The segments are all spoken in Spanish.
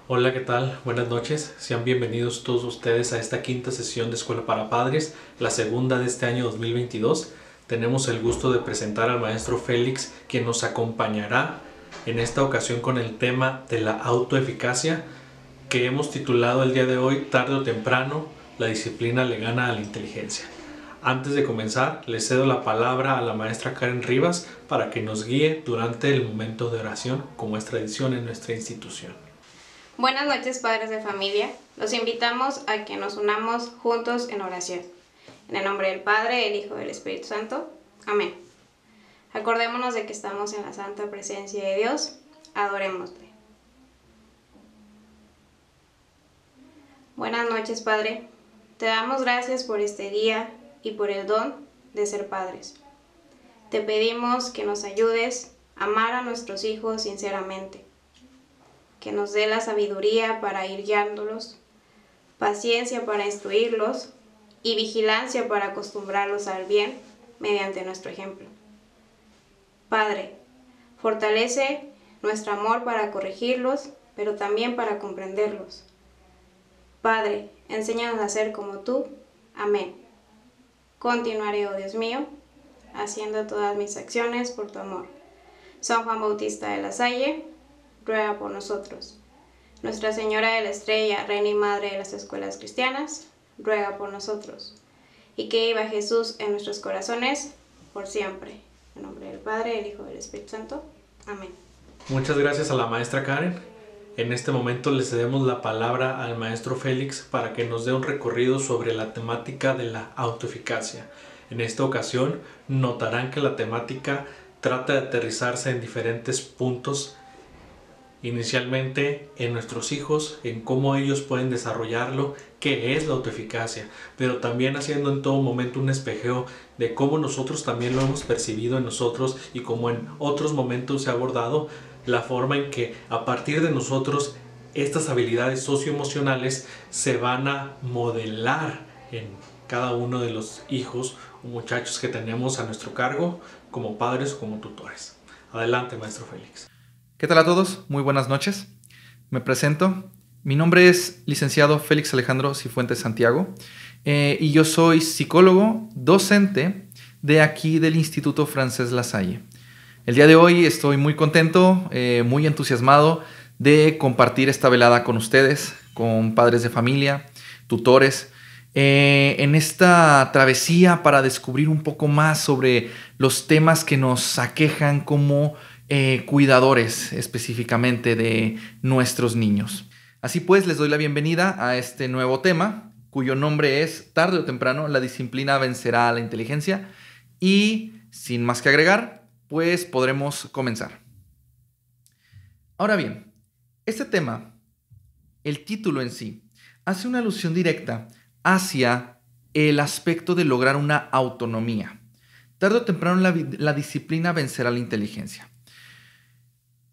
Hola, ¿qué tal? Buenas noches. Sean bienvenidos todos ustedes a esta quinta sesión de Escuela para Padres, la segunda de este año 2022. Tenemos el gusto de presentar al maestro Félix, quien nos acompañará en esta ocasión con el tema de la autoeficacia, que hemos titulado el día de hoy, tarde o temprano, la disciplina le gana a la inteligencia. Antes de comenzar, le cedo la palabra a la maestra Karen Rivas para que nos guíe durante el momento de oración, como es tradición en nuestra institución. Buenas noches, padres de familia. Los invitamos a que nos unamos juntos en oración. En el nombre del Padre, el Hijo y del Espíritu Santo. Amén. Acordémonos de que estamos en la santa presencia de Dios. Adorémosle. Buenas noches, Padre. Te damos gracias por este día y por el don de ser padres. Te pedimos que nos ayudes a amar a nuestros hijos sinceramente, que nos dé la sabiduría para ir guiándolos, paciencia para instruirlos y vigilancia para acostumbrarlos al bien mediante nuestro ejemplo. Padre, fortalece nuestro amor para corregirlos, pero también para comprenderlos. Padre, enséñanos a ser como tú. Amén. Continuaré, oh Dios mío, haciendo todas mis acciones por tu amor. San Juan Bautista de la Salle, ruega por nosotros. Nuestra Señora de la Estrella, Reina y Madre de las Escuelas Cristianas, ruega por nosotros. Y que viva Jesús en nuestros corazones por siempre. En nombre del Padre, del Hijo y del Espíritu Santo. Amén. Muchas gracias a la maestra Karen. En este momento le cedemos la palabra al maestro Félix para que nos dé un recorrido sobre la temática de la autoeficacia. En esta ocasión notarán que la temática trata de aterrizarse en diferentes puntos, inicialmente en nuestros hijos, en cómo ellos pueden desarrollarlo, qué es la autoeficacia, pero también haciendo en todo momento un espejeo de cómo nosotros también lo hemos percibido en nosotros y cómo en otros momentos se ha abordado la forma en que a partir de nosotros estas habilidades socioemocionales se van a modelar en cada uno de los hijos o muchachos que tenemos a nuestro cargo como padres o como tutores. Adelante, maestro Félix. ¿Qué tal a todos? Muy buenas noches. Me presento. Mi nombre es licenciado Félix Alejandro Cifuentes Santiago y yo soy psicólogo, docente de aquí del Instituto Francés La Salle. El día de hoy estoy muy contento, muy entusiasmado de compartir esta velada con ustedes, con padres de familia, tutores, en esta travesía para descubrir un poco más sobre los temas que nos aquejan como cuidadores específicamente de nuestros niños. Así pues, les doy la bienvenida a este nuevo tema, cuyo nombre es Tarde o temprano, la disciplina vencerá a la inteligencia. Y sin más que agregar, pues podremos comenzar. Ahora bien, este tema, el título en sí, hace una alusión directa hacia el aspecto de lograr una autonomía. Tarde o temprano la disciplina vencerá la inteligencia.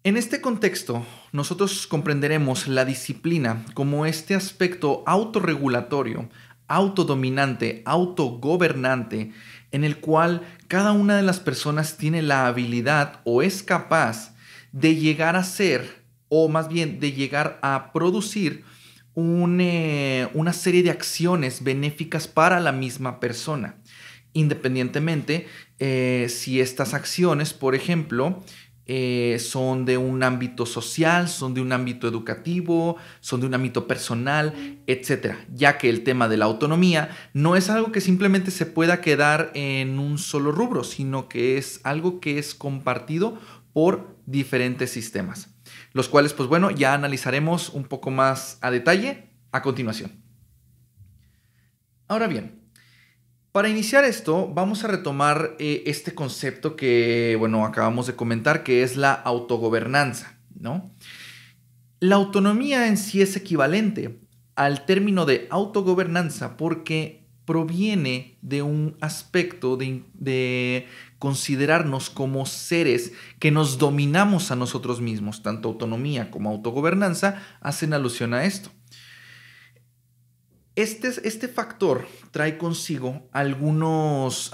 En este contexto, nosotros comprenderemos la disciplina como este aspecto autorregulatorio, autodominante, autogobernante, en el cual cada una de las personas tiene la habilidad o es capaz de llegar a ser, o más bien de llegar a producir una serie de acciones benéficas para la misma persona, independientemente si estas acciones, por ejemplo, son de un ámbito social, son de un ámbito educativo, son de un ámbito personal, etcétera, ya que el tema de la autonomía no es algo que simplemente se pueda quedar en un solo rubro, sino que es algo que es compartido por diferentes sistemas, los cuales, pues bueno, ya analizaremos un poco más a detalle a continuación. Ahora bien, para iniciar esto, vamos a retomar este concepto que, bueno, acabamos de comentar, que es la autogobernanza, ¿no? La autonomía en sí es equivalente al término de autogobernanza porque proviene de un aspecto de considerarnos como seres que nos dominamos a nosotros mismos. Tanto autonomía como autogobernanza hacen alusión a esto. Este factor trae consigo algunos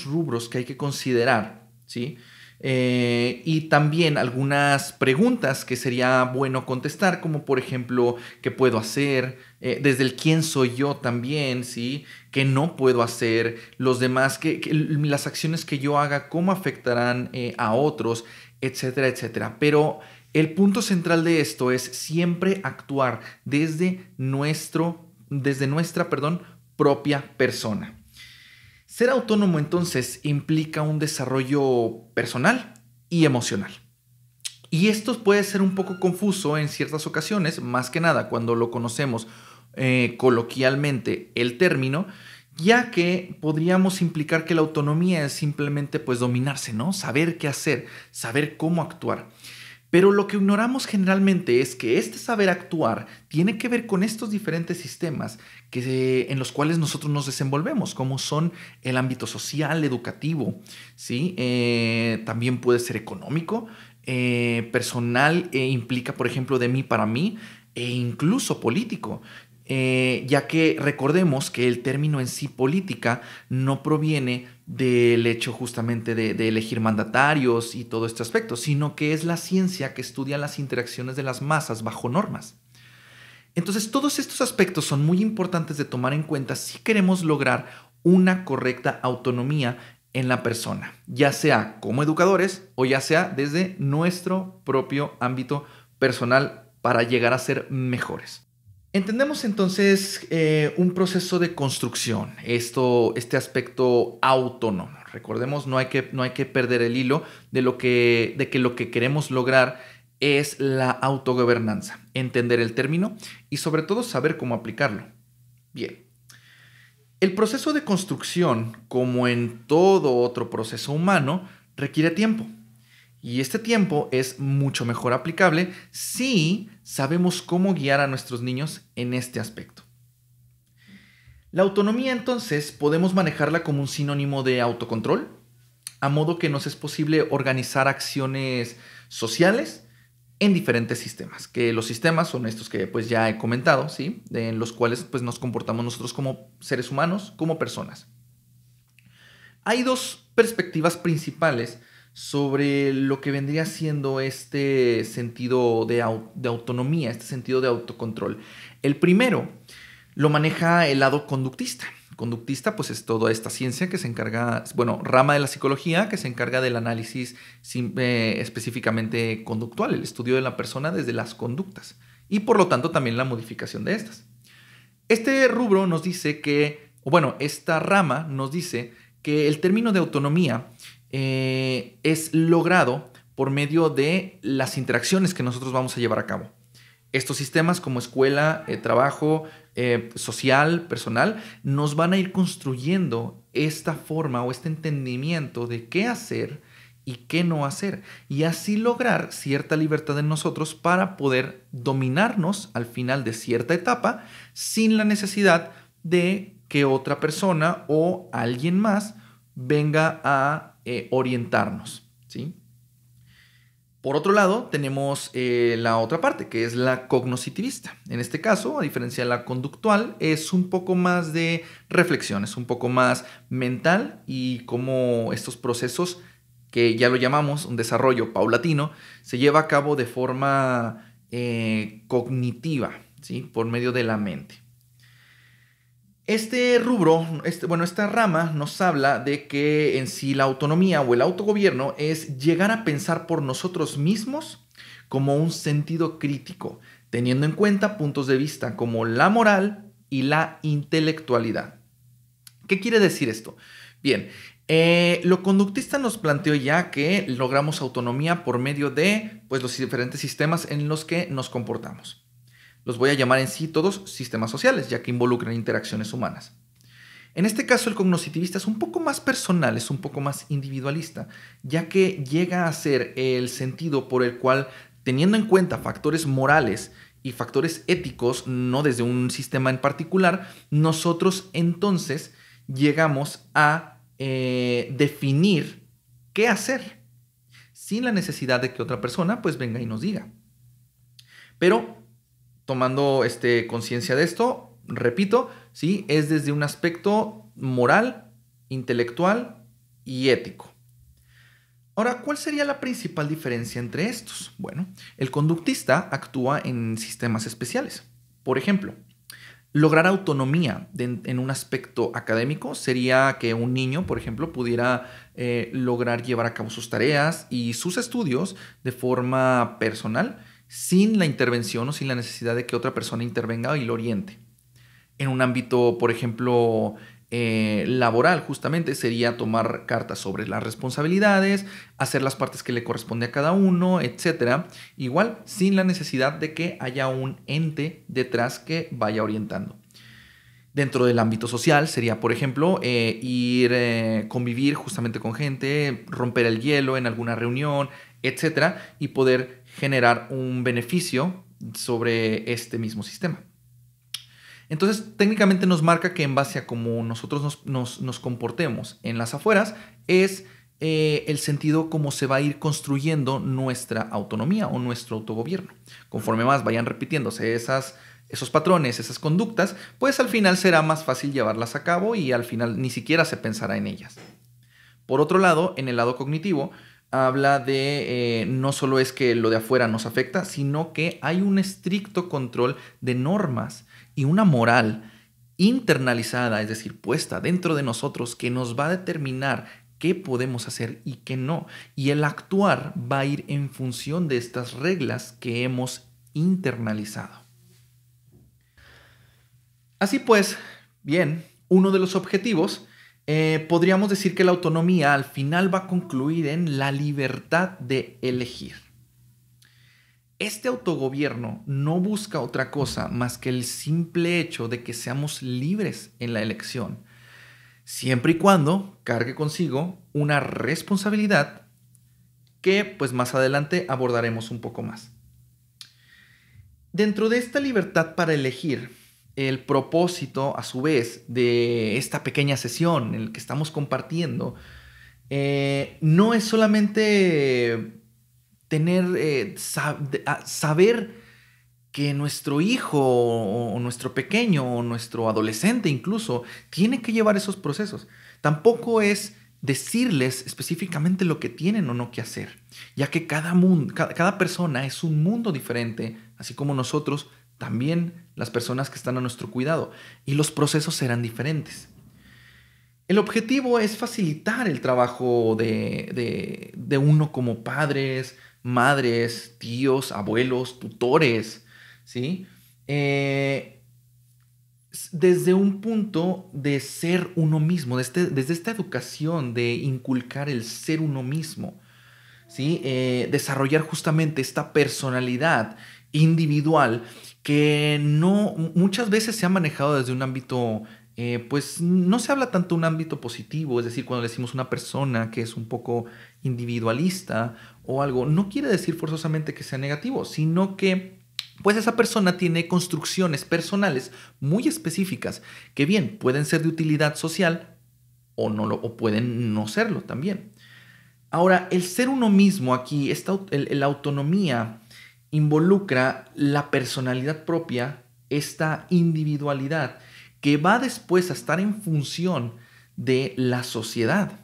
rubros que hay que considerar, ¿sí? Y también algunas preguntas que sería bueno contestar, como por ejemplo, ¿qué puedo hacer? Desde el quién soy yo también, ¿sí? ¿Qué no puedo hacer? Los demás, las acciones que yo haga, ¿cómo afectarán a otros? Etcétera, etcétera. Pero el punto central de esto es siempre actuar desde nuestra, propia persona. Ser autónomo entonces implica un desarrollo personal y emocional. Y esto puede ser un poco confuso en ciertas ocasiones, más que nada cuando lo conocemos coloquialmente el término, ya que podríamos implicar que la autonomía es simplemente pues dominarse, ¿no? Saber qué hacer, saber cómo actuar. Pero lo que ignoramos generalmente es que este saber actuar tiene que ver con estos diferentes sistemas en los cuales nosotros nos desenvolvemos, como son el ámbito social, educativo, ¿sí? También puede ser económico, personal, implica, por ejemplo, de mí para mí, e incluso político. Ya que recordemos que el término en sí política no proviene del hecho justamente de elegir mandatarios y todo este aspecto, sino que es la ciencia que estudia las interacciones de las masas bajo normas. Entonces, todos estos aspectos son muy importantes de tomar en cuenta si queremos lograr una correcta autonomía en la persona, ya sea como educadores o ya sea desde nuestro propio ámbito personal para llegar a ser mejores. Entendemos entonces un proceso de construcción, este aspecto autónomo. Recordemos, no hay que perder el hilo de que lo que queremos lograr es la autogobernanza, entender el término y sobre todo saber cómo aplicarlo. Bien, el proceso de construcción, como en todo otro proceso humano, requiere tiempo. Y este tiempo es mucho mejor aplicable si sabemos cómo guiar a nuestros niños en este aspecto. La autonomía, entonces, podemos manejarla como un sinónimo de autocontrol, a modo que nos es posible organizar acciones sociales en diferentes sistemas, que los sistemas son estos que pues ya he comentado, ¿sí? En los cuales pues nos comportamos nosotros como seres humanos, como personas. Hay dos perspectivas principales sobre lo que vendría siendo este sentido de autonomía, este sentido de autocontrol. El primero lo maneja el lado conductista. Conductista, pues es toda esta ciencia que se encarga, rama de la psicología que se encarga del análisis específicamente conductual, el estudio de la persona desde las conductas y por lo tanto también la modificación de estas. Este rubro nos dice esta rama nos dice que el término de autonomía es logrado por medio de las interacciones que nosotros vamos a llevar a cabo. Estos sistemas como escuela, trabajo, social, personal, nos van a ir construyendo esta forma o este entendimiento de qué hacer y qué no hacer. Y así lograr cierta libertad en nosotros para poder dominarnos al final de cierta etapa sin la necesidad de que otra persona o alguien más venga a orientarnos, ¿sí? Por otro lado, tenemos la otra parte, que es la cognoscitivista. En este caso, a diferencia de la conductual, es un poco más de reflexión, es un poco más mental y cómo estos procesos, que ya lo llamamos un desarrollo paulatino, se lleva a cabo de forma cognitiva, ¿sí? Por medio de la mente. Este rubro, esta rama nos habla de que en sí la autonomía o el autogobierno es llegar a pensar por nosotros mismos como un sentido crítico, teniendo en cuenta puntos de vista como la moral y la intelectualidad. ¿Qué quiere decir esto? Bien, lo conductista nos planteó ya que logramos autonomía por medio de los diferentes sistemas en los que nos comportamos. Los voy a llamar en sí todos sistemas sociales, ya que involucran interacciones humanas. En este caso, el cognoscitivista es un poco más personal, es un poco más individualista, ya que llega a ser el sentido por el cual, teniendo en cuenta factores morales y factores éticos, no desde un sistema en particular, nosotros entonces llegamos a definir qué hacer, sin la necesidad de que otra persona venga y nos diga. Pero tomando conciencia de esto, repito, ¿sí? Es desde un aspecto moral, intelectual y ético. Ahora, ¿cuál sería la principal diferencia entre estos? Bueno, el conductista actúa en sistemas especiales. Por ejemplo, lograr autonomía en un aspecto académico sería que un niño, por ejemplo, pudiera lograr llevar a cabo sus tareas y sus estudios de forma personal, sin la intervención o sin la necesidad de que otra persona intervenga y lo oriente. En un ámbito, por ejemplo, laboral, justamente sería tomar cartas sobre las responsabilidades, hacer las partes que le corresponde a cada uno, etcétera. Igual, sin la necesidad de que haya un ente detrás que vaya orientando. Dentro del ámbito social sería, por ejemplo, convivir justamente con gente, romper el hielo en alguna reunión, etcétera, y poder generar un beneficio sobre este mismo sistema. Entonces, técnicamente nos marca que en base a cómo nosotros nos comportemos en las afueras es el sentido cómo se va a ir construyendo nuestra autonomía o nuestro autogobierno. Conforme más vayan repitiéndose esos patrones, esas conductas, pues al final será más fácil llevarlas a cabo y al final ni siquiera se pensará en ellas. Por otro lado, en el lado cognitivo, habla de no solo es que lo de afuera nos afecta, sino que hay un estricto control de normas y una moral internalizada, es decir, puesta dentro de nosotros, que nos va a determinar qué podemos hacer y qué no. Y el actuar va a ir en función de estas reglas que hemos internalizado. Así pues, bien, uno de los objetivos podríamos decir que la autonomía al final va a concluir en la libertad de elegir. Este autogobierno no busca otra cosa más que el simple hecho de que seamos libres en la elección, siempre y cuando cargue consigo una responsabilidad que pues más adelante abordaremos un poco más. Dentro de esta libertad para elegir, el propósito, a su vez, de esta pequeña sesión en la que estamos compartiendo, no es solamente saber que nuestro hijo o nuestro pequeño o nuestro adolescente incluso tiene que llevar esos procesos. Tampoco es decirles específicamente lo que tienen o no que hacer, ya que cada persona es un mundo diferente, así como nosotros también las personas que están a nuestro cuidado, y los procesos serán diferentes. El objetivo es facilitar el trabajo de uno como padres, madres, tíos, abuelos, tutores, ¿sí? Desde un punto de ser uno mismo, desde esta educación de inculcar el ser uno mismo, ¿sí? Desarrollar justamente esta personalidad individual que muchas veces se ha manejado desde un ámbito, pues no se habla tanto de un ámbito positivo, es decir, cuando decimos una persona que es un poco individualista o algo, no quiere decir forzosamente que sea negativo, sino que pues esa persona tiene construcciones personales muy específicas que bien pueden ser de utilidad social o pueden no serlo también. Ahora, el ser uno mismo aquí, la autonomía involucra la personalidad propia, esta individualidad que va después a estar en función de la sociedad,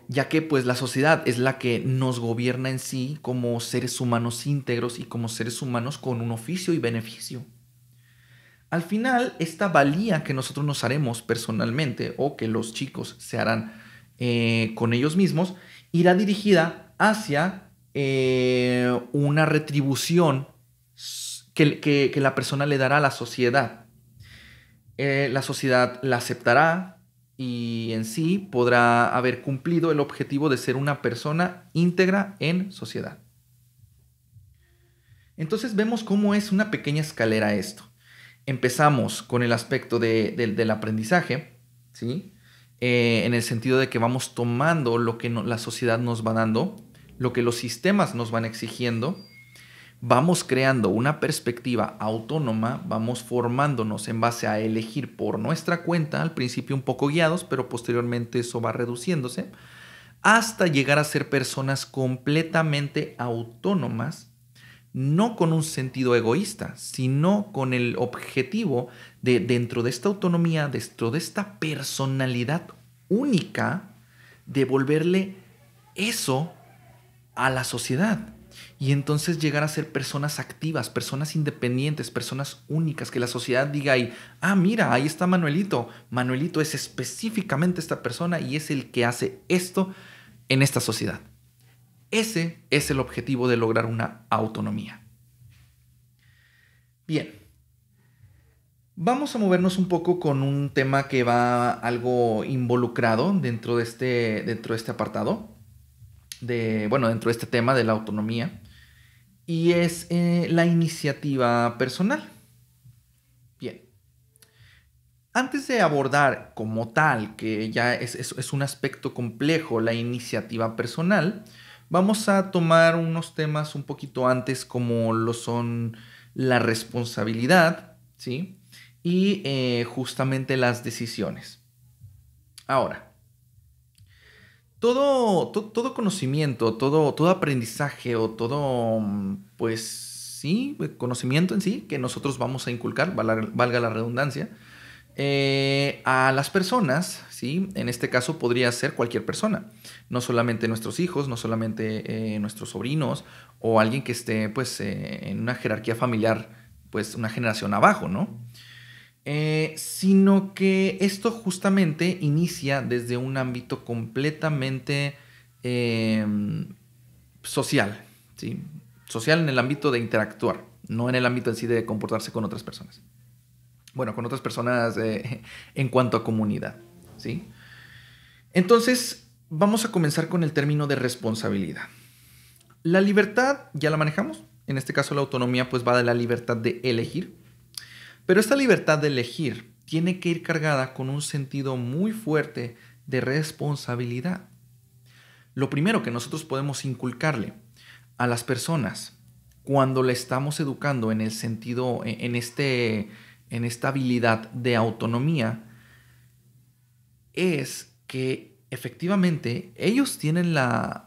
ya que pues la sociedad es la que nos gobierna en sí como seres humanos íntegros y como seres humanos con un oficio y beneficio. Al final, esta valía que nosotros nos haremos personalmente o que los chicos se harán con ellos mismos, irá dirigida hacia una retribución que la persona le dará a la sociedad. La sociedad la aceptará y en sí podrá haber cumplido el objetivo de ser una persona íntegra en sociedad. Entonces vemos cómo es una pequeña escalera esto. Empezamos con el aspecto del aprendizaje, ¿sí? En el sentido de que vamos tomando lo que la sociedad nos va dando, lo que los sistemas nos van exigiendo, vamos creando una perspectiva autónoma, vamos formándonos en base a elegir por nuestra cuenta, al principio un poco guiados, pero posteriormente eso va reduciéndose, hasta llegar a ser personas completamente autónomas, no con un sentido egoísta, sino con el objetivo de, dentro de esta autonomía, dentro de esta personalidad única, devolverle eso a la sociedad. Y entonces llegar a ser personas activas, personas independientes, personas únicas, que la sociedad diga ahí, ah, mira, ahí está Manuelito. Manuelito es específicamente esta persona y es el que hace esto en esta sociedad. Ese es el objetivo de lograr una autonomía. Bien, vamos a movernos un poco con un tema que va algo involucrado dentro de este apartado, dentro de este tema de la autonomía, y es la iniciativa personal. Bien, antes de abordar como tal, que ya es un aspecto complejo, la iniciativa personal, vamos a tomar unos temas un poquito antes, como lo son la responsabilidad, ¿sí? Y justamente las decisiones. Ahora, todo conocimiento, todo aprendizaje o todo, pues sí, conocimiento en sí que nosotros vamos a inculcar, valga la redundancia, a las personas, ¿sí? En este caso podría ser cualquier persona, no solamente nuestros hijos, no solamente nuestros sobrinos o alguien que esté pues en una jerarquía familiar, pues una generación abajo, ¿no? Sino que esto justamente inicia desde un ámbito completamente social, ¿sí? Social en el ámbito de interactuar, no en el ámbito en sí de comportarse con otras personas. Bueno, con otras personas en cuanto a comunidad, ¿sí? Entonces, vamos a comenzar con el término de responsabilidad. La libertad, ya la manejamos. En este caso, la autonomía, pues va de la libertad de elegir. Pero esta libertad de elegir tiene que ir cargada con un sentido muy fuerte de responsabilidad. Lo primero que nosotros podemos inculcarle a las personas cuando le estamos educando en el sentido, en esta habilidad de autonomía, es que efectivamente ellos tienen la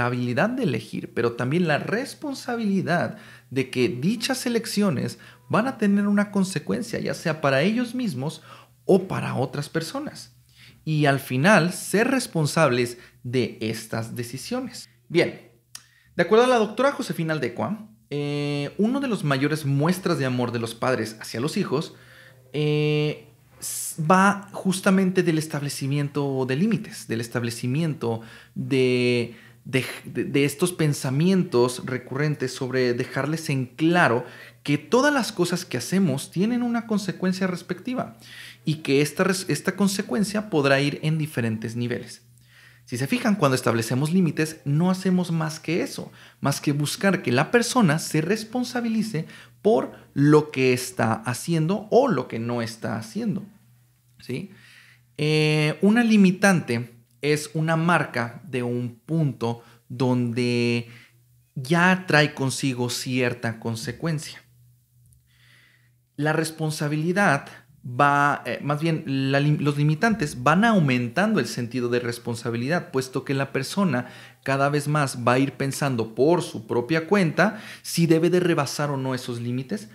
habilidad de elegir, pero también la responsabilidad de que dichas elecciones van a tener una consecuencia, ya sea para ellos mismos o para otras personas. Y al final, ser responsables de estas decisiones. Bien, de acuerdo a la doctora Josefina Aldecua, uno de los mayores muestras de amor de los padres hacia los hijos va justamente del establecimiento de límites, del establecimiento de estos pensamientos recurrentes sobre dejarles en claro que todas las cosas que hacemos tienen una consecuencia respectiva y que esta consecuencia podrá ir en diferentes niveles. Si se fijan, cuando establecemos límites, no hacemos más que eso, más que buscar que la persona se responsabilice por lo que está haciendo o lo que no está haciendo, ¿sí? Una limitante es una marca de un punto donde ya trae consigo cierta consecuencia. La responsabilidad los limitantes van aumentando el sentido de responsabilidad, puesto que la persona cada vez más va a ir pensando por su propia cuenta si debe de rebasar o no esos límites,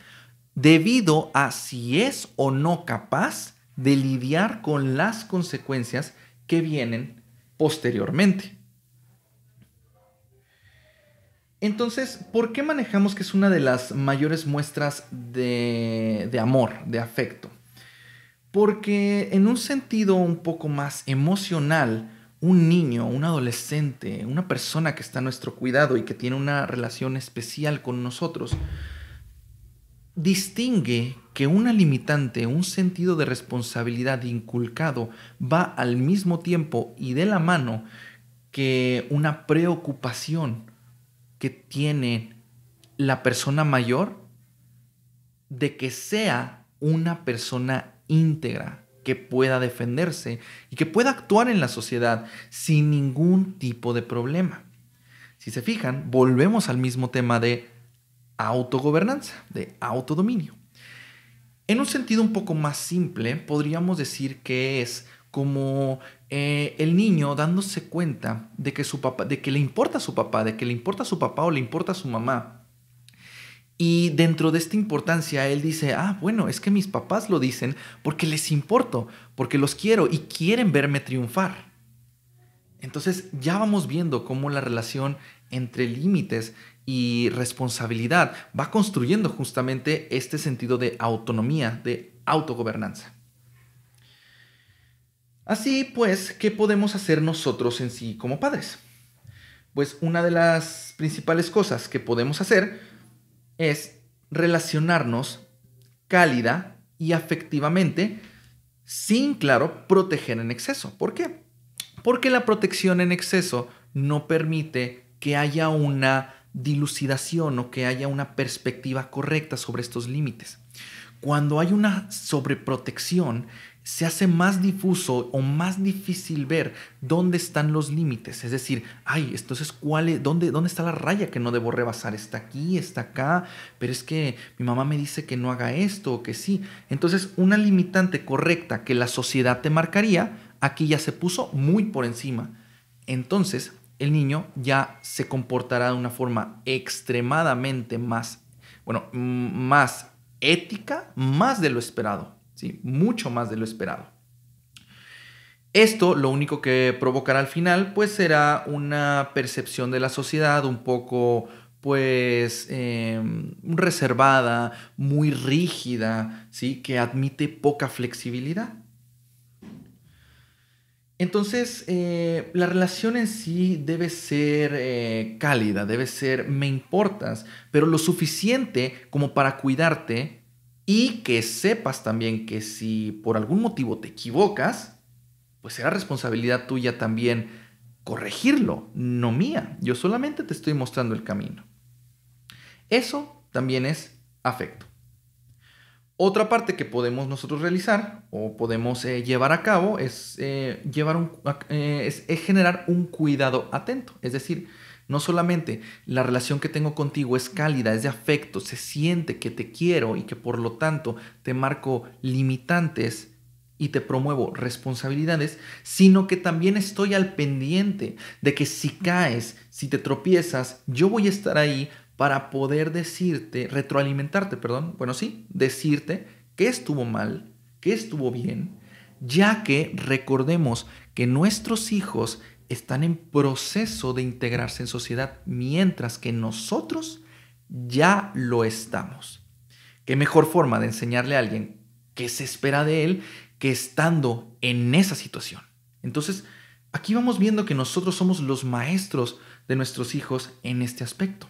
debido a si es o no capaz de lidiar con las consecuencias que vienen posteriormente. Entonces, ¿por qué manejamos que es una de las mayores muestras de amor, de afecto? Porque en un sentido un poco más emocional, un niño, un adolescente, una persona que está a nuestro cuidado y que tiene una relación especial con nosotros, distingue que una limitante, un sentido de responsabilidad inculcado va al mismo tiempo y de la mano que una preocupación que tiene la persona mayor de que sea una persona íntegra, que pueda defenderse y que pueda actuar en la sociedad sin ningún tipo de problema. Si se fijan, volvemos al mismo tema de autogobernanza, de autodominio. En un sentido un poco más simple, podríamos decir que es como el niño dándose cuenta de que le importa a su papá, de que le importa a su papá o le importa a su mamá. Y dentro de esta importancia, él dice, bueno, es que mis papás lo dicen porque les importo, porque los quiero y quieren verme triunfar. Entonces ya vamos viendo cómo la relación entre límites y responsabilidad va construyendo justamente este sentido de autonomía, de autogobernanza. Así pues, ¿qué podemos hacer nosotros en sí como padres? Pues una de las principales cosas que podemos hacer es relacionarnos cálida y afectivamente sin, claro, proteger en exceso. ¿Por qué? Porque la protección en exceso no permite que haya una dilucidación o que haya una perspectiva correcta sobre estos límites. Cuando hay una sobreprotección, se hace más difuso o más difícil ver dónde están los límites. Es decir, entonces, ¿dónde está la raya que no debo rebasar? ¿Está aquí? ¿Está acá? Pero es que mi mamá me dice que no haga esto o que sí. Entonces, una limitante correcta que la sociedad te marcaría, aquí ya se puso muy por encima. Entonces, el niño ya se comportará de una forma extremadamente más ética, más de lo esperado, ¿sí? Mucho más de lo esperado. Esto lo único que provocará al final, pues será una percepción de la sociedad un poco, reservada, muy rígida, ¿sí? Que admite poca flexibilidad. Entonces, la relación en sí debe ser cálida, debe ser me importas, pero lo suficiente como para cuidarte y que sepas también que si por algún motivo te equivocas, pues será responsabilidad tuya también corregirlo, no mía. Yo solamente te estoy mostrando el camino. Eso también es afecto. Otra parte que podemos nosotros realizar o podemos llevar a cabo es generar un cuidado atento. Es decir, no solamente la relación que tengo contigo es cálida, es de afecto, se siente que te quiero y que por lo tanto te marco limitantes y te promuevo responsabilidades, sino que también estoy al pendiente de que si caes, si te tropiezas, yo voy a estar ahí para poder decirte qué estuvo mal, qué estuvo bien, ya que recordemos que nuestros hijos están en proceso de integrarse en sociedad, mientras que nosotros ya lo estamos. ¿Qué mejor forma de enseñarle a alguien qué se espera de él que estando en esa situación? Entonces, aquí vamos viendo que nosotros somos los maestros de nuestros hijos en este aspecto.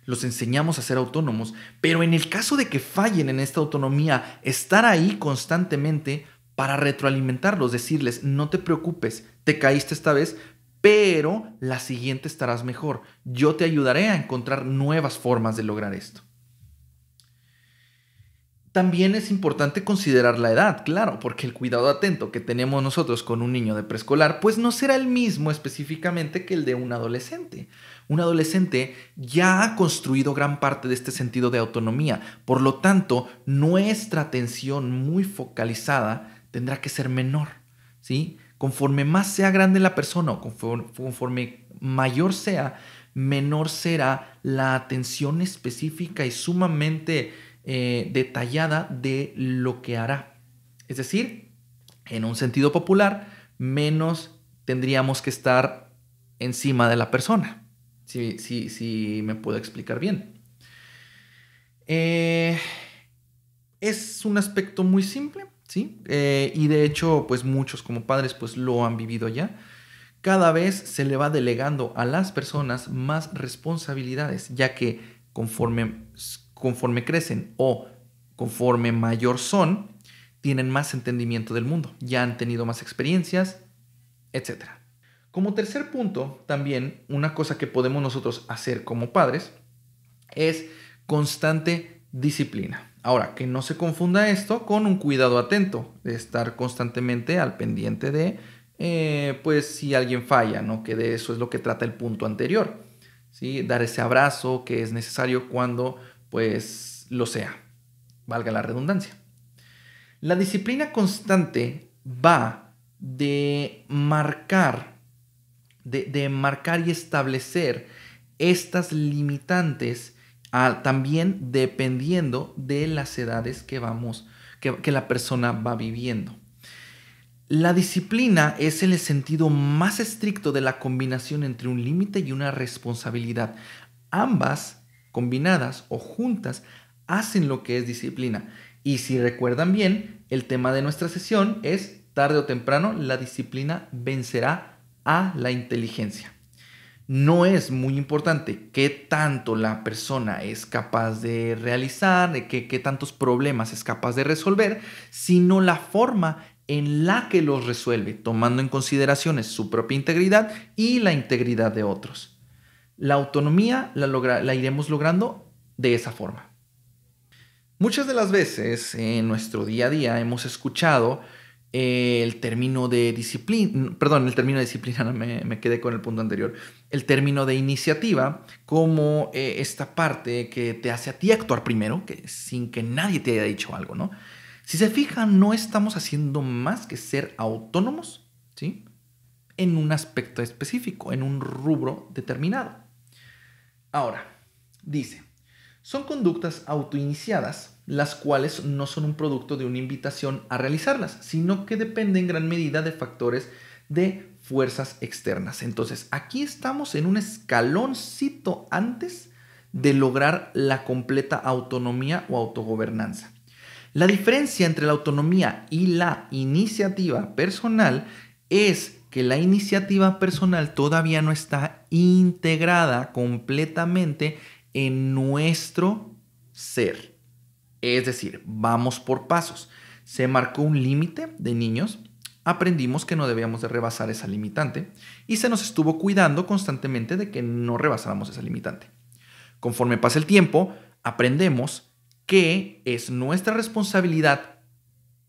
Los enseñamos a ser autónomos, pero en el caso de que fallen en esta autonomía, estar ahí constantemente para retroalimentarlos, decirles, no te preocupes, te caíste esta vez, pero la siguiente estarás mejor. Yo te ayudaré a encontrar nuevas formas de lograr esto. También es importante considerar la edad, claro, porque el cuidado atento que tenemos nosotros con un niño de preescolar, pues no será el mismo específicamente que el de un adolescente. Un adolescente ya ha construido gran parte de este sentido de autonomía, por lo tanto, nuestra atención muy focalizada tendrá que ser menor, ¿sí? Conforme más sea grande la persona o conforme mayor sea, menor será la atención específica y sumamente detallada de lo que hará. Es decir, en un sentido popular, menos tendríamos que estar encima de la persona. Si me puedo explicar bien. Es un aspecto muy simple, ¿sí? Y de hecho, pues muchos como padres pues lo han vivido ya. Cada vez se le va delegando a las personas más responsabilidades, ya que conforme crecen o conforme mayor son, tienen más entendimiento del mundo, ya han tenido más experiencias, etc. Como tercer punto, también una cosa que podemos nosotros hacer como padres es constante disciplina. Ahora, que no se confunda esto con un cuidado atento, de estar constantemente al pendiente de, pues si alguien falla, ¿no? Que de eso es lo que trata el punto anterior, ¿sí? Dar ese abrazo que es necesario cuando, pues, lo sea, valga la redundancia. La disciplina constante va de marcar y establecer estas limitantes también dependiendo de las edades que la persona va viviendo. La disciplina es el sentido más estricto de la combinación entre un límite y una responsabilidad. Ambas, combinadas o juntas, hacen lo que es disciplina. Y si recuerdan bien, el tema de nuestra sesión es, tarde o temprano, la disciplina vencerá a la inteligencia. No es muy importante qué tanto la persona es capaz de realizar, de qué tantos problemas es capaz de resolver, sino la forma en la que los resuelve, tomando en consideración su propia integridad y la integridad de otros. La autonomía la iremos logrando de esa forma. Muchas de las veces en nuestro día a día hemos escuchado el término de disciplina, no, me quedé con el punto anterior, el término de iniciativa como esta parte que te hace a ti actuar primero, que sin que nadie te haya dicho algo, ¿no? Si se fijan, no estamos haciendo más que ser autónomos, ¿sí? En un aspecto específico, en un rubro determinado. Ahora, dice, son conductas autoiniciadas, las cuales no son un producto de una invitación a realizarlas, sino que dependen en gran medida de factores de fuerzas externas. Entonces, aquí estamos en un escaloncito antes de lograr la completa autonomía o autogobernanza. La diferencia entre la autonomía y la iniciativa personal es que la iniciativa personal todavía no está integrada completamente en nuestro ser. Es decir, vamos por pasos. Se marcó un límite de niños, aprendimos que no debíamos de rebasar esa limitante y se nos estuvo cuidando constantemente de que no rebasáramos esa limitante. Conforme pasa el tiempo, aprendemos que es nuestra responsabilidad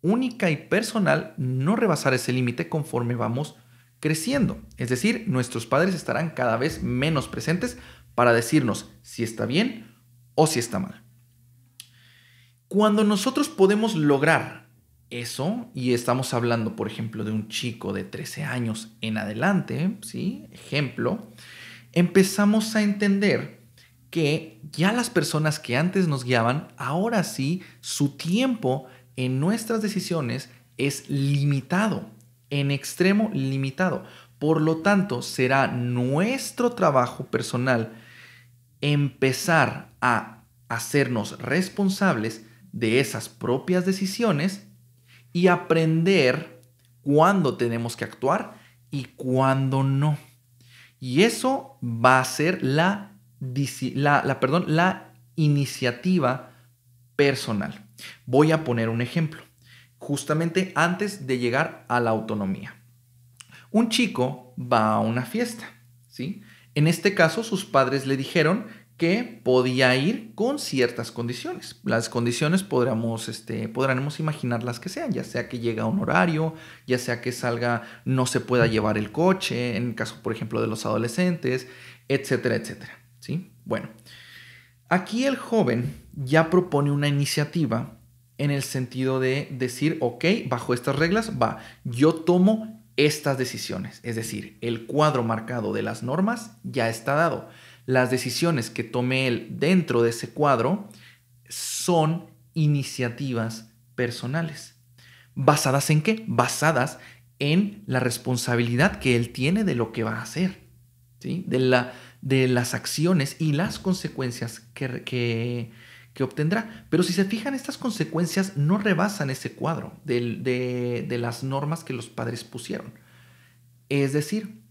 única y personal no rebasar ese límite conforme vamos creciendo. Es decir, nuestros padres estarán cada vez menos presentes para decirnos si está bien o si está mal. Cuando nosotros podemos lograr eso, y estamos hablando, por ejemplo, de un chico de 13 años en adelante, ¿sí? Ejemplo, empezamos a entender que ya las personas que antes nos guiaban, ahora sí, su tiempo en nuestras decisiones es limitado, en extremo limitado. Por lo tanto, será nuestro trabajo personal empezar a hacernos responsables de esas propias decisiones y aprender cuándo tenemos que actuar y cuándo no. Y eso va a ser la iniciativa personal. Voy a poner un ejemplo, justamente antes de llegar a la autonomía. Un chico va a una fiesta, ¿sí? En este caso, sus padres le dijeron que podía ir con ciertas condiciones. Las condiciones podremos imaginar las que sean, ya sea que llegue a un horario, ya sea que salga, no se pueda llevar el coche, en el caso, por ejemplo, de los adolescentes, etcétera, etcétera, ¿sí? Bueno, aquí el joven ya propone una iniciativa en el sentido de decir, ok, bajo estas reglas, yo tomo estas decisiones. Es decir, el cuadro marcado de las normas ya está dado. Las decisiones que tome él dentro de ese cuadro son iniciativas personales. ¿Basadas en qué? Basadas en la responsabilidad que él tiene de lo que va a hacer, ¿sí? De las acciones y las consecuencias que obtendrá. Pero si se fijan, estas consecuencias no rebasan ese cuadro de las normas que los padres pusieron. Es decir,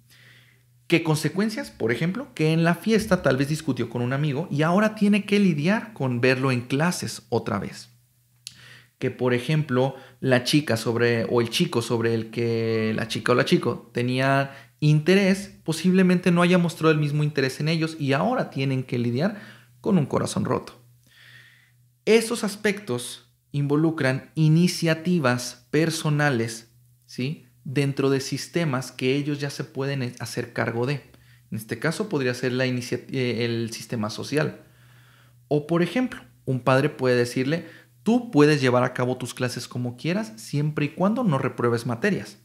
¿qué consecuencias? Por ejemplo, que en la fiesta tal vez discutió con un amigo y ahora tiene que lidiar con verlo en clases otra vez. Que, por ejemplo, la chica o el chico sobre el que la chica o la chico tenía interés, posiblemente no haya mostrado el mismo interés en ellos y ahora tienen que lidiar con un corazón roto. Esos aspectos involucran iniciativas personales, ¿sí? Dentro de sistemas que ellos ya se pueden hacer cargo de. En este caso podría ser el sistema social. O, por ejemplo, un padre puede decirle, tú puedes llevar a cabo tus clases como quieras, siempre y cuando no repruebes materias.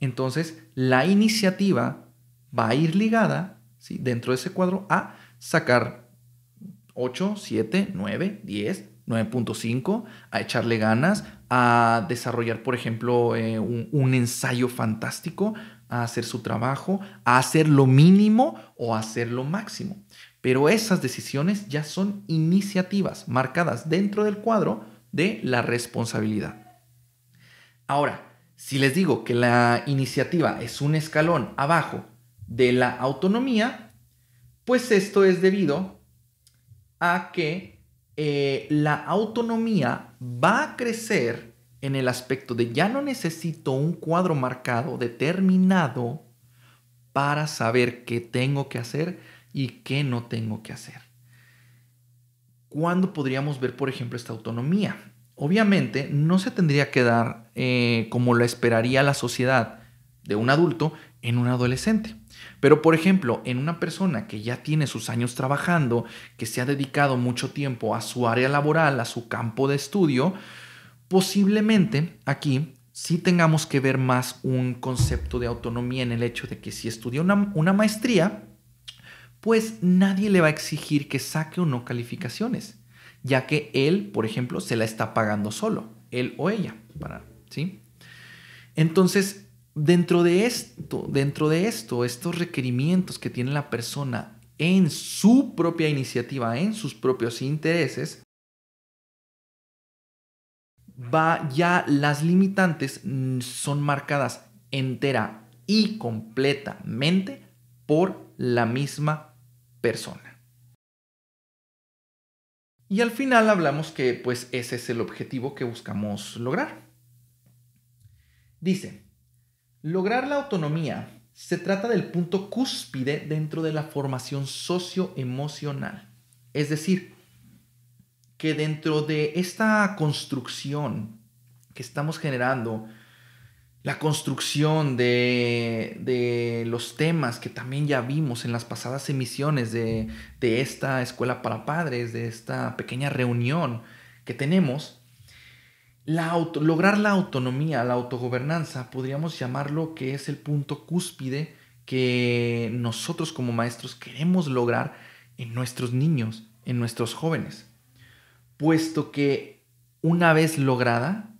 Entonces, la iniciativa va a ir ligada, ¿sí? Dentro de ese cuadro a sacar 8, 7, 9, 10, 9.5, a echarle ganas, a desarrollar, por ejemplo, un ensayo fantástico, a hacer su trabajo, a hacer lo mínimo o a hacer lo máximo. Pero esas decisiones ya son iniciativas marcadas dentro del cuadro de la responsabilidad. Ahora, si les digo que la iniciativa es un escalón abajo de la autonomía, pues esto es debido a que la autonomía va a crecer en el aspecto de ya no necesito un cuadro marcado, determinado, para saber qué tengo que hacer y qué no tengo que hacer. ¿Cuándo podríamos ver, por ejemplo, esta autonomía? Obviamente no se tendría que dar como lo esperaría la sociedad de un adulto en un adolescente. Pero, por ejemplo, en una persona que ya tiene sus años trabajando, que se ha dedicado mucho tiempo a su área laboral, a su campo de estudio, posiblemente aquí sí tengamos que ver más un concepto de autonomía en el hecho de que si estudia una maestría, pues nadie le va a exigir que saque o no calificaciones, ya que él, por ejemplo, se la está pagando solo, él o ella, ¿sí? Entonces, dentro de esto, estos requerimientos que tiene la persona en su propia iniciativa, en sus propios intereses, ya las limitantes son marcadas entera y completamente por la misma persona. Y al final hablamos que pues ese es el objetivo que buscamos lograr. Dice, lograr la autonomía se trata del punto cúspide dentro de la formación socioemocional. Es decir, que dentro de esta construcción que estamos generando, la construcción de los temas que también ya vimos en las pasadas emisiones de esta escuela para padres, de esta pequeña reunión que tenemos, lograr la autonomía, la autogobernanza, podríamos llamarlo que es el punto cúspide que nosotros como maestros queremos lograr en nuestros niños, en nuestros jóvenes. Puesto que una vez lograda,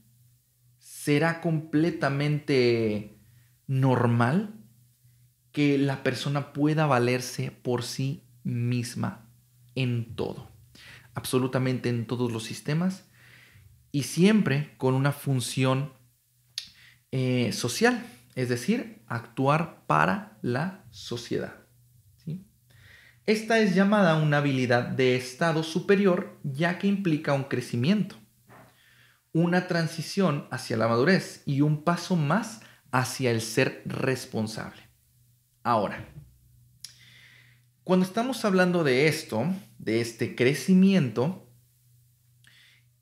será completamente normal que la persona pueda valerse por sí misma en todo, absolutamente en todos los sistemas y siempre con una función social, es decir, actuar para la sociedad. Esta es llamada una habilidad de estado superior ya que implica un crecimiento, una transición hacia la madurez y un paso más hacia el ser responsable. Ahora, cuando estamos hablando de esto, de este crecimiento,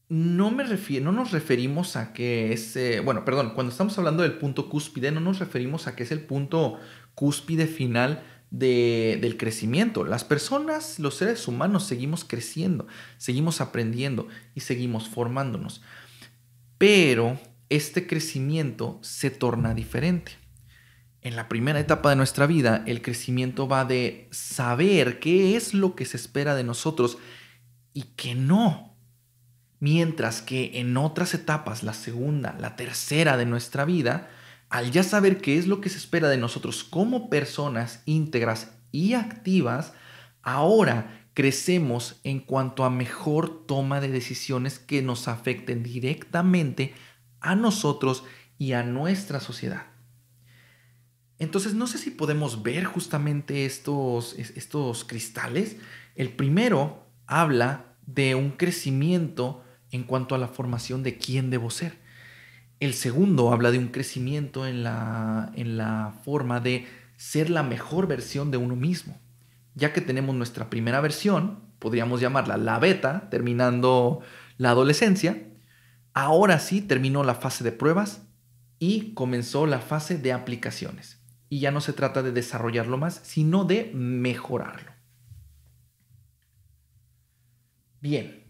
no nos referimos a que es, cuando estamos hablando del punto cúspide, no nos referimos a que es el punto cúspide final del crecimiento. Las personas, los seres humanos, seguimos creciendo, seguimos aprendiendo y seguimos formándonos. Pero este crecimiento se torna diferente. En la primera etapa de nuestra vida, el crecimiento va de saber qué es lo que se espera de nosotros y qué no. Mientras que en otras etapas, la segunda, la tercera de nuestra vida, al ya saber qué es lo que se espera de nosotros como personas íntegras y activas, ahora crecemos en cuanto a mejor toma de decisiones que nos afecten directamente a nosotros y a nuestra sociedad. Entonces, no sé si podemos ver justamente estos cristales. El primero habla de un crecimiento en cuanto a la formación de quién debo ser. El segundo habla de un crecimiento en la forma de ser la mejor versión de uno mismo. Ya que tenemos nuestra primera versión, podríamos llamarla la beta, terminando la adolescencia, ahora sí terminó la fase de pruebas y comenzó la fase de aplicaciones. Y ya no se trata de desarrollarlo más, sino de mejorarlo. Bien.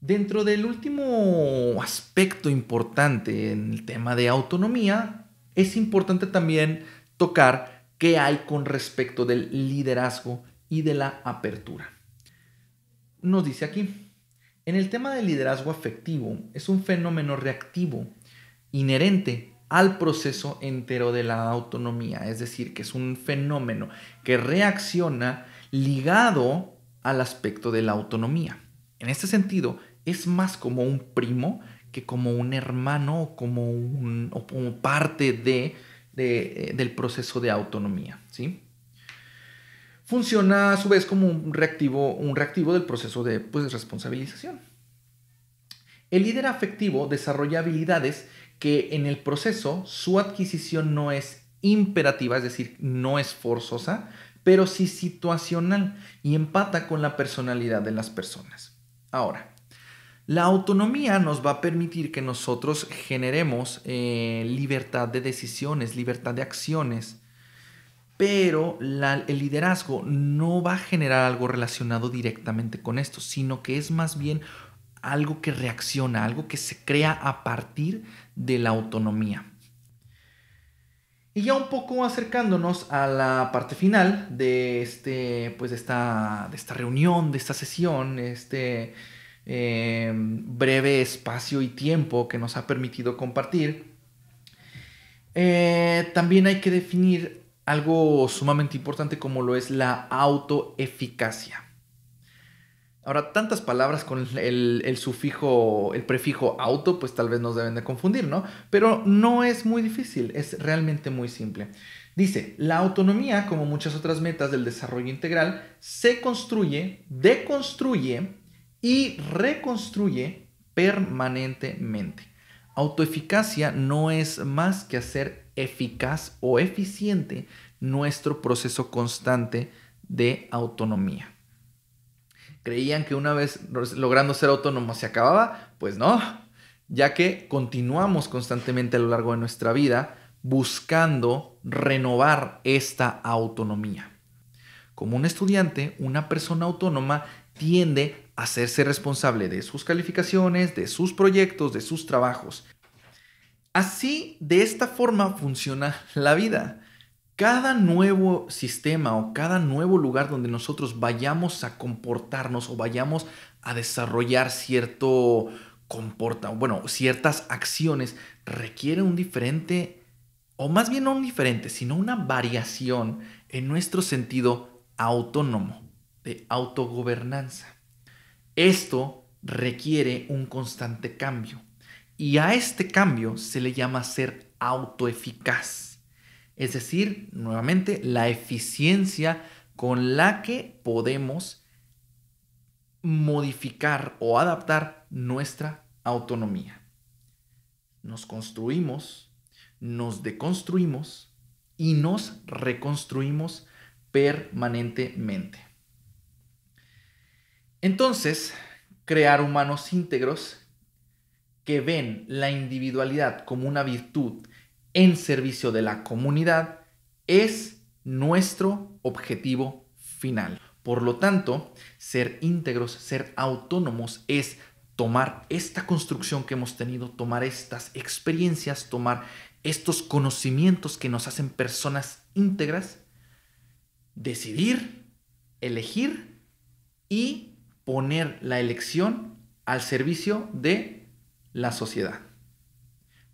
Dentro del último aspecto importante en el tema de autonomía, es importante también tocar qué hay con respecto del liderazgo y de la apertura. Nos dice aquí, En el tema del liderazgo afectivo, es un fenómeno reactivo inherente al proceso entero de la autonomía, es decir, que es un fenómeno que reacciona ligado al aspecto de la autonomía. En este sentido, es más como un primo que como un hermano o como parte del proceso de autonomía, ¿sí? Funciona a su vez como un reactivo del proceso de responsabilización. El líder afectivo desarrolla habilidades que en el proceso su adquisición no es imperativa, es decir, no es forzosa, pero sí situacional y empata con la personalidad de las personas. Ahora, la autonomía nos va a permitir que nosotros generemos libertad de decisiones, libertad de acciones, pero el liderazgo no va a generar algo relacionado directamente con esto, sino que es más bien algo que reacciona, algo que se crea a partir de la autonomía. Y ya un poco acercándonos a la parte final de esta reunión, de esta sesión, breve espacio y tiempo que nos ha permitido compartir, también hay que definir algo sumamente importante como lo es la autoeficacia. Ahora, tantas palabras con el prefijo auto, pues tal vez nos deben de confundir, ¿no? Pero no es muy difícil, es realmente muy simple. Dice, la autonomía, como muchas otras metas del desarrollo integral, se construye, deconstruye y reconstruye permanentemente. Autoeficacia no es más que hacer eficaz o eficiente nuestro proceso constante de autonomía. ¿Creían que una vez logrando ser autónomo se acababa? Pues no, ya que continuamos constantemente a lo largo de nuestra vida buscando renovar esta autonomía. Como un estudiante, una persona autónoma tiende a hacerse responsable de sus calificaciones, de sus proyectos, de sus trabajos. Así, de esta forma funciona la vida. Cada nuevo sistema o cada nuevo lugar donde nosotros vayamos a comportarnos o vayamos a desarrollar ciertas acciones requiere un diferente, o más bien no un diferente, sino una variación en nuestro sentido autónomo, de autogobernanza. Esto requiere un constante cambio y a este cambio se le llama ser autoeficaz. Es decir, nuevamente, la eficiencia con la que podemos modificar o adaptar nuestra autonomía. Nos construimos, nos deconstruimos y nos reconstruimos permanentemente. Entonces, crear humanos íntegros que ven la individualidad como una virtud en servicio de la comunidad es nuestro objetivo final. Por lo tanto, ser íntegros, ser autónomos es tomar esta construcción que hemos tenido, tomar estas experiencias, tomar estos conocimientos que nos hacen personas íntegras, decidir, elegir y poner la elección al servicio de la sociedad.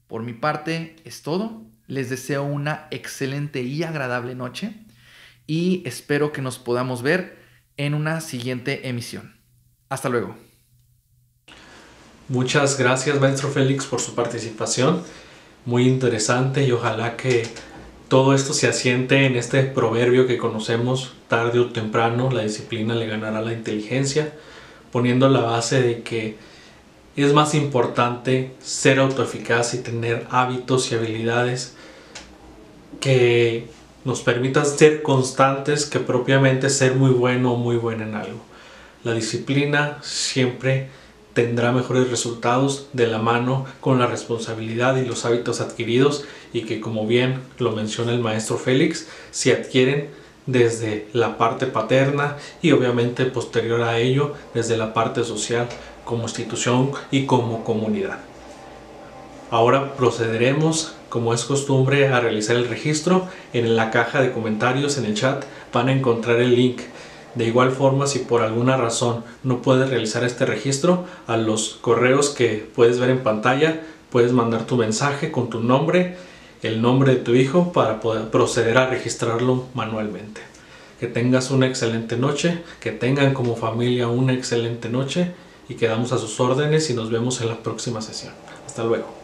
Por mi parte es todo. Les deseo una excelente y agradable noche y espero que nos podamos ver en una siguiente emisión. Hasta luego. Muchas gracias, maestro Félix, por su participación. Muy interesante y ojalá que todo esto se asiente en este proverbio que conocemos: tarde o temprano la disciplina le ganará a la inteligencia, poniendo la base de que es más importante ser autoeficaz y tener hábitos y habilidades que nos permitan ser constantes que propiamente ser muy bueno o muy buena en algo. La disciplina siempre tendrá mejores resultados de la mano con la responsabilidad y los hábitos adquiridos, y que, como bien lo menciona el maestro Félix, se adquieren desde la parte paterna y obviamente posterior a ello desde la parte social, como institución y como comunidad. Ahora procederemos, como es costumbre, a realizar el registro. En la caja de comentarios en el chat van a encontrar el link De igual forma, si por alguna razón no puedes realizar este registro, a los correos que puedes ver en pantalla puedes mandar tu mensaje con tu nombre, el nombre de tu hijo, para poder proceder a registrarlo manualmente. Que tengas una excelente noche, que tengan como familia una excelente noche y quedamos a sus órdenes y nos vemos en la próxima sesión. Hasta luego.